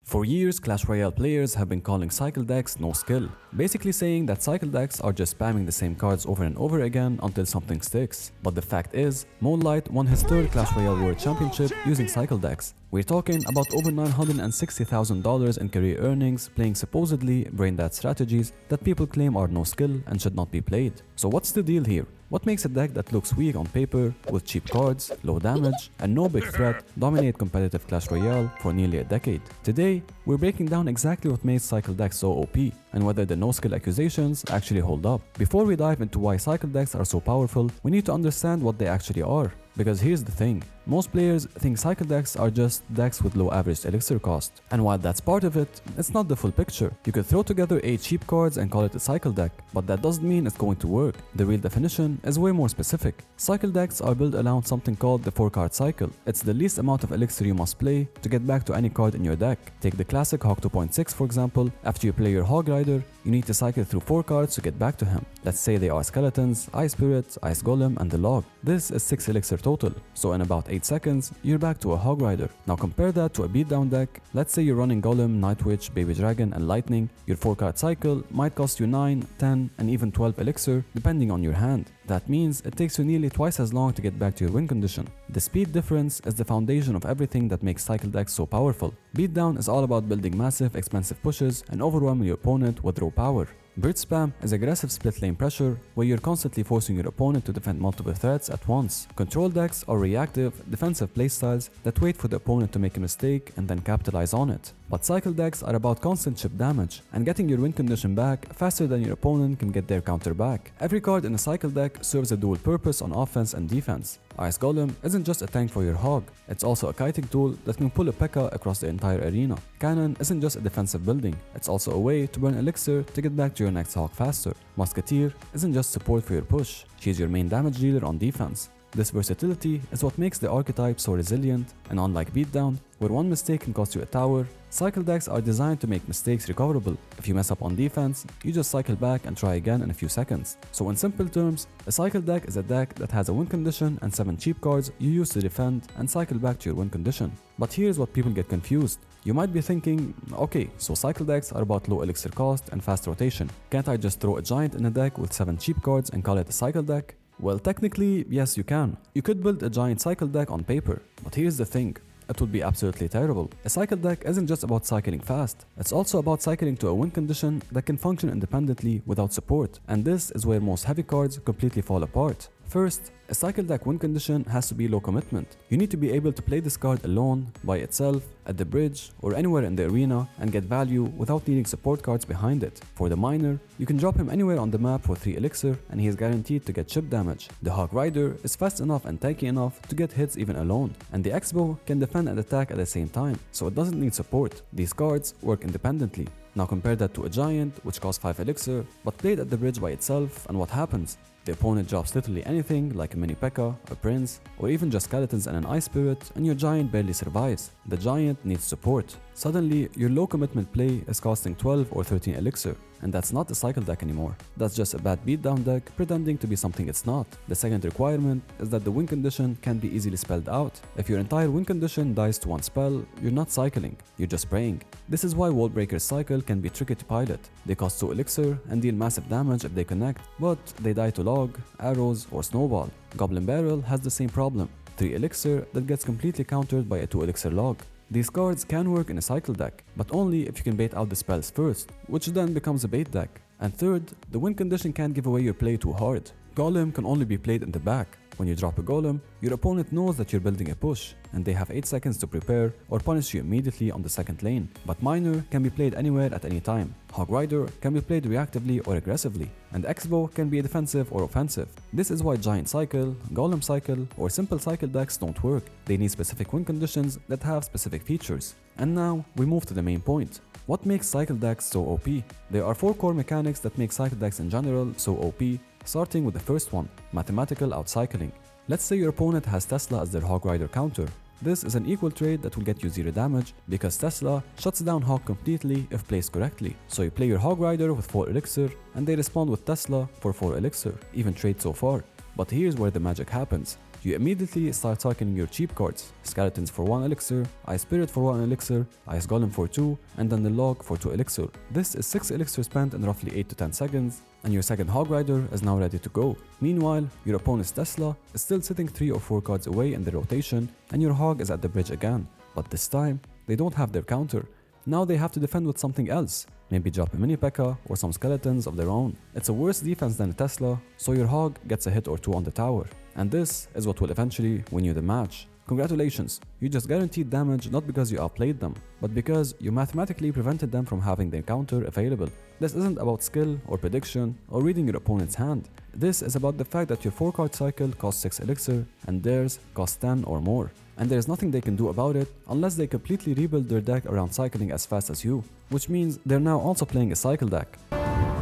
For years, Clash Royale players have been calling cycle decks no skill, basically saying that cycle decks are just spamming the same cards over and over again until something sticks. But the fact is, Moonlight won his third Clash Royale World Championship using cycle decks. We're talking about over $960,000 in career earnings playing supposedly brain-dead strategies that people claim are no skill and should not be played. So what's the deal here? What makes a deck that looks weak on paper, with cheap cards, low damage, and no big threat dominate competitive Clash Royale for nearly a decade? Today, we're breaking down exactly what makes cycle decks so OP, and whether the no-skill accusations actually hold up. Before we dive into why cycle decks are so powerful, we need to understand what they actually are. Because here's the thing, most players think cycle decks are just decks with low average elixir cost. And while that's part of it, it's not the full picture. You could throw together 8 cheap cards and call it a cycle deck, but that doesn't mean it's going to work. The real definition is way more specific. Cycle decks are built around something called the 4-card cycle. It's the least amount of elixir you must play to get back to any card in your deck. Take the classic Hog 2.6 for example. After you play your Hog Rider, you need to cycle through 4 cards to get back to him. Let's say they are Skeletons, Ice Spirit, Ice Golem, and the Log. This is 6 elixir total, so in about 8 seconds, you're back to a Hog Rider. Now compare that to a beatdown deck. Let's say you're running Golem, Night Witch, Baby Dragon, and Lightning. Your 4-card cycle might cost you 9, 10, and even 12 elixir depending on your hand. That means it takes you nearly twice as long to get back to your win condition. The speed difference is the foundation of everything that makes cycle decks so powerful. Beatdown is all about building massive, expensive pushes and overwhelming your opponent with raw power. Bird spam is aggressive split lane pressure where you're constantly forcing your opponent to defend multiple threats at once. Control decks are reactive, defensive playstyles that wait for the opponent to make a mistake and then capitalize on it. But cycle decks are about constant chip damage and getting your win condition back faster than your opponent can get their counter back. Every card in a cycle deck serves a dual purpose on offense and defense. Ice Golem isn't just a tank for your hog, it's also a kiting tool that can pull a P.E.K.K.A. across the entire arena. Cannon isn't just a defensive building, it's also a way to burn elixir to get back to your next hog faster. Musketeer isn't just support for your push, she's your main damage dealer on defense. This versatility is what makes the archetype so resilient, and unlike beatdown, where one mistake can cost you a tower, cycle decks are designed to make mistakes recoverable. If you mess up on defense, you just cycle back and try again in a few seconds. So in simple terms, a cycle deck is a deck that has a win condition and 7 cheap cards you use to defend and cycle back to your win condition. But here's what people get confused. You might be thinking, okay, so cycle decks are about low elixir cost and fast rotation. Can't I just throw a giant in a deck with 7 cheap cards and call it a cycle deck? Well, technically, yes you can. You could build a giant cycle deck on paper, but here's the thing. It would be absolutely terrible. A cycle deck isn't just about cycling fast, it's also about cycling to a win condition that can function independently without support, and this is where most heavy cards completely fall apart. First, a cycle deck win condition has to be low commitment. You need to be able to play this card alone, by itself, at the bridge, or anywhere in the arena and get value without needing support cards behind it. For the miner, you can drop him anywhere on the map for 3 elixir and he is guaranteed to get chip damage. The Hog Rider is fast enough and tanky enough to get hits even alone, and the X-Bow can defend and attack at the same time, so it doesn't need support. These cards work independently. Now compare that to a giant, which costs 5 elixir, but played at the bridge by itself, and what happens? The opponent drops literally anything like a mini P.E.K.K.A., a prince, or even just skeletons and an ice spirit, and your giant barely survives. The giant needs support. Suddenly, your low commitment play is costing 12 or 13 elixir, and that's not a cycle deck anymore. That's just a bad beatdown deck pretending to be something it's not. The second requirement is that the win condition can be easily spelled out. If your entire win condition dies to one spell, you're not cycling, you're just praying. This is why Wall Breaker's cycle can be tricky to pilot. They cost 2 elixir and deal massive damage if they connect, but they die to log, arrows, or snowball. Goblin Barrel has the same problem. 3 elixir that gets completely countered by a 2 elixir log. These cards can work in a cycle deck, but only if you can bait out the spells first, which then becomes a bait deck. And third, the win condition can't give away your play too hard. Golem can only be played in the back. When you drop a Golem, your opponent knows that you're building a push, and they have 8 seconds to prepare or punish you immediately on the second lane. But Miner can be played anywhere at any time. Hog Rider can be played reactively or aggressively, and X-Bow can be defensive or offensive. This is why Giant Cycle, Golem Cycle, or simple cycle decks don't work. They need specific win conditions that have specific features. And now, we move to the main point. What makes cycle decks so OP? There are 4 core mechanics that make cycle decks in general so OP, starting with the first one, mathematical outcycling. Let's say your opponent has Tesla as their Hog Rider counter. This is an equal trade that will get you 0 damage because Tesla shuts down Hog completely if placed correctly. So you play your Hog Rider with 4 elixir and they respond with Tesla for 4 elixir, even trade so far. But here's where the magic happens. you immediately start cycling your cheap cards, Skeletons for 1 elixir, Ice Spirit for 1 elixir, Ice Golem for 2, and then the Log for 2 elixir. This is 6 elixir spent in roughly 8 to 10 seconds, and your second Hog Rider is now ready to go. Meanwhile, your opponent's Tesla is still sitting 3 or 4 cards away in the rotation, and your Hog is at the bridge again. But this time, they don't have their counter. Now they have to defend with something else, maybe drop a mini P.E.K.K.A or some skeletons of their own. It's a worse defense than a Tesla, so your Hog gets a hit or 2 on the tower. And this is what will eventually win you the match. Congratulations, you just guaranteed damage not because you outplayed them, but because you mathematically prevented them from having their counter available. This isn't about skill or prediction or reading your opponent's hand. This is about the fact that your 4-card cycle costs 6 elixir and theirs costs 10 or more. And there's nothing they can do about it unless they completely rebuild their deck around cycling as fast as you, which means they're now also playing a cycle deck.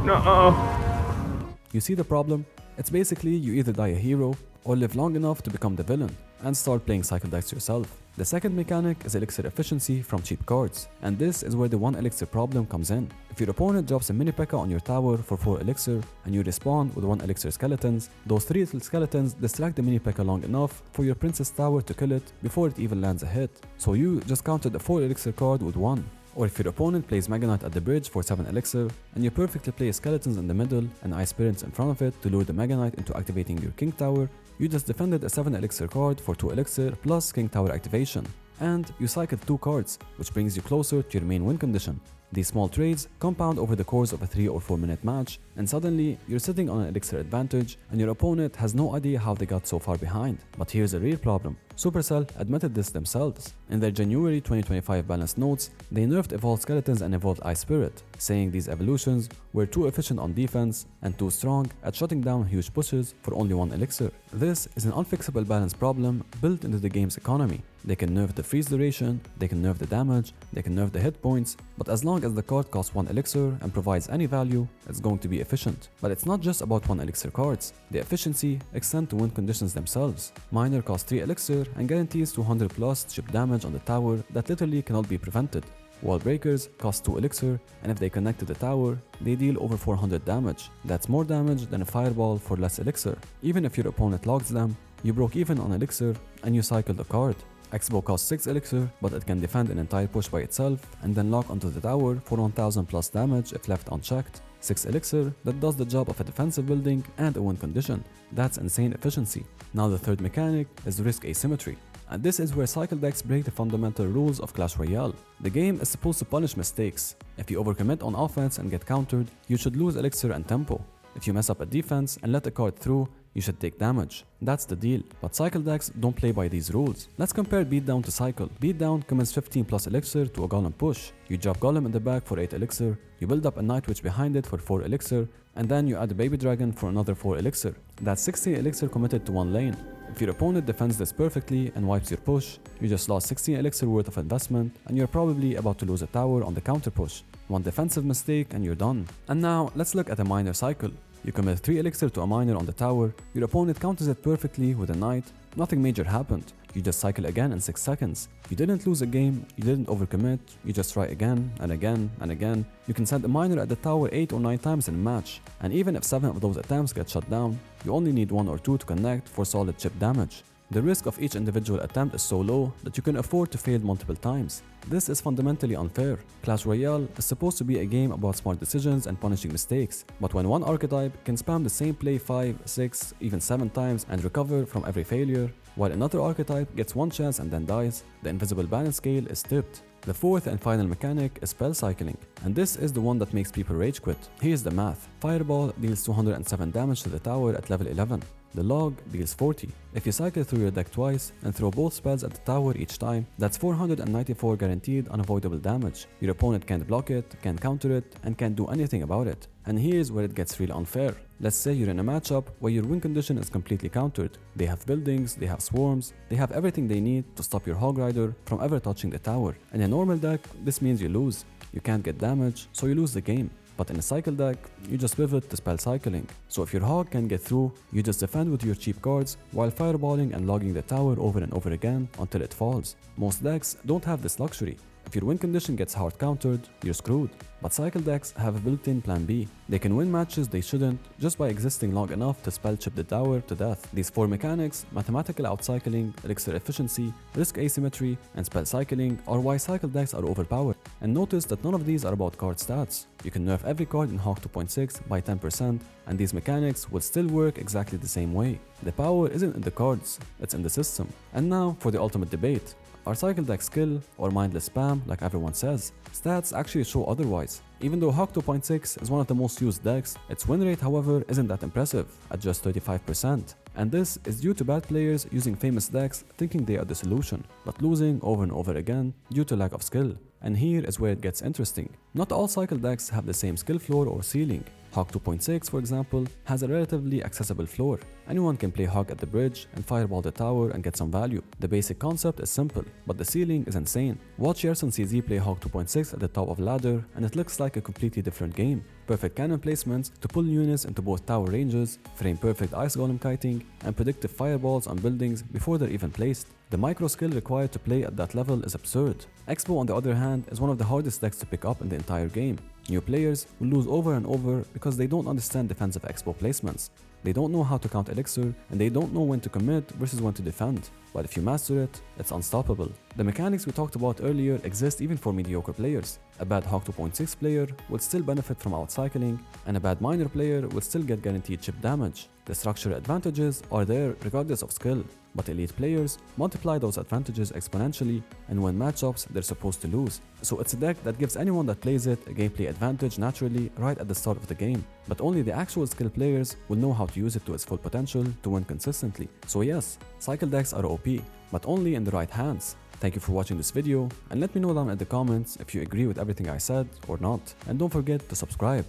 No. You see the problem? It's basically you either die a hero or live long enough to become the villain and start playing cycle decks yourself. The second mechanic is elixir efficiency from cheap cards, and this is where the 1 elixir problem comes in. If your opponent drops a mini P.E.K.K.A on your tower for 4 elixir and you respond with 1 elixir skeletons, those 3 little skeletons distract the mini P.E.K.K.A long enough for your princess tower to kill it before it even lands a hit. So you just countered the 4 elixir card with 1. Or if your opponent plays Mega Knight at the bridge for 7 elixir, and you perfectly place skeletons in the middle and Ice Spirits in front of it to lure the Mega Knight into activating your King Tower, you just defended a 7 elixir card for 2 elixir plus King Tower activation. And you cycled 2 cards, which brings you closer to your main win condition. These small trades compound over the course of a 3 or 4 minute match, and suddenly you're sitting on an elixir advantage and your opponent has no idea how they got so far behind. But here's a real problem. Supercell admitted this themselves. In their January 2025 balance notes, they nerfed Evolved Skeletons and Evolved Ice Spirit, saying these evolutions were too efficient on defense and too strong at shutting down huge pushes for only 1 elixir. This is an unfixable balance problem built into the game's economy. They can nerf the freeze duration, they can nerf the damage, they can nerf the hit points, but as long as the card costs 1 elixir and provides any value, it's going to be efficient. But it's not just about 1 elixir cards. The efficiency extends to win conditions themselves. Miner costs 3 elixir and guarantees 200 plus chip damage on the tower that literally cannot be prevented. Wall breakers cost 2 elixir, and if they connect to the tower, they deal over 400 damage. That's more damage than a fireball for less elixir. Even if your opponent logs them, you broke even on elixir and you cycled a card. Expo costs 6 elixir, but it can defend an entire push by itself and then lock onto the tower for 1000 plus damage if left unchecked. 6 elixir that does the job of a defensive building and a win condition. That's insane efficiency. Now the third mechanic is risk asymmetry. And this is where cycle decks break the fundamental rules of Clash Royale. The game is supposed to punish mistakes. If you overcommit on offense and get countered, you should lose elixir and tempo. If you mess up a defense and let a card through, you should take damage. That's the deal. But cycle decks don't play by these rules. Let's compare beatdown to cycle. Beatdown commits 15 plus elixir to a golem push. You drop golem in the back for 8 elixir, you build up a night witch behind it for 4 elixir, and then you add a baby dragon for another 4 elixir. That's 16 elixir committed to one lane. If your opponent defends this perfectly and wipes your push, you just lost 16 elixir worth of investment and you're probably about to lose a tower on the counter push. One defensive mistake and you're done. And now let's look at a miner cycle. You commit 3 elixir to a miner on the tower, your opponent counters it perfectly with a knight, nothing major happened. You just cycle again in 6 seconds. You didn't lose a game, you didn't overcommit, you just try again and again and again. You can send a miner at the tower 8 or 9 times in a match, and even if 7 of those attempts get shut down, you only need 1 or 2 to connect for solid chip damage. The risk of each individual attempt is so low that you can afford to fail multiple times. This is fundamentally unfair. Clash Royale is supposed to be a game about smart decisions and punishing mistakes, but when one archetype can spam the same play 5, 6, even 7 times and recover from every failure, while another archetype gets one chance and then dies, the invisible balance scale is tipped. The fourth and final mechanic is spell cycling, and this is the one that makes people rage quit. Here's the math. Fireball deals 207 damage to the tower at level 11. The log deals 40. If you cycle through your deck twice and throw both spells at the tower each time, that's 494 guaranteed unavoidable damage. Your opponent can't block it, can't counter it, and can't do anything about it. And here's where it gets really unfair. Let's say you're in a matchup where your win condition is completely countered. They have buildings, they have swarms, they have everything they need to stop your Hog Rider from ever touching the tower. In a normal deck, this means you lose. You can't get damage, so you lose the game. But in a cycle deck, you just pivot to spell cycling. So if your hog can get through, you just defend with your cheap cards while fireballing and logging the tower over and over again until it falls. Most decks don't have this luxury. If your win condition gets hard countered, you're screwed. But cycle decks have a built-in plan B. They can win matches they shouldn't just by existing long enough to spell chip the tower to death. These four mechanics, mathematical outcycling, elixir efficiency, risk asymmetry, and spell cycling, are why cycle decks are overpowered. And notice that none of these are about card stats. You can nerf every card in Hawk 2.6 by 10%, and these mechanics will still work exactly the same way. The power isn't in the cards, it's in the system. And now for the ultimate debate. Are cycle decks skill or mindless spam like everyone says? Stats actually show otherwise. Even though Hawk 2.6 is one of the most used decks, its win rate however isn't that impressive, at just 35%. And this is due to bad players using famous decks thinking they are the solution, but losing over and over again due to lack of skill. And here is where it gets interesting. Not all cycle decks have the same skill floor or ceiling. Hawk 2.6, for example, has a relatively accessible floor. Anyone can play Hawk at the bridge and fireball the tower and get some value. The basic concept is simple, but the ceiling is insane. Watch Yerson CZ play Hawk 2.6 at the top of ladder and it looks like a completely different game. Perfect cannon placements to pull units into both tower ranges, frame perfect ice golem kiting, and predictive fireballs on buildings before they're even placed. The micro skill required to play at that level is absurd. Expo, on the other hand, is one of the hardest decks to pick up in the entire game. New players will lose over and over because they don't understand defensive Expo placements. They don't know how to count Elixir, and they don't know when to commit versus when to defend. But if you master it, it's unstoppable. The mechanics we talked about earlier exist even for mediocre players. A bad Hawk 2.6 player will still benefit from outcycling, and a bad miner player will still get guaranteed chip damage. The structural advantages are there regardless of skill, but elite players multiply those advantages exponentially and win matchups they're supposed to lose. So it's a deck that gives anyone that plays it a gameplay advantage naturally right at the start of the game, but only the actual skilled players will know how to use it to its full potential to win consistently. So yes, cycle decks are OP, but only in the right hands. Thank you for watching this video, and let me know down in the comments if you agree with everything I said or not, and don't forget to subscribe.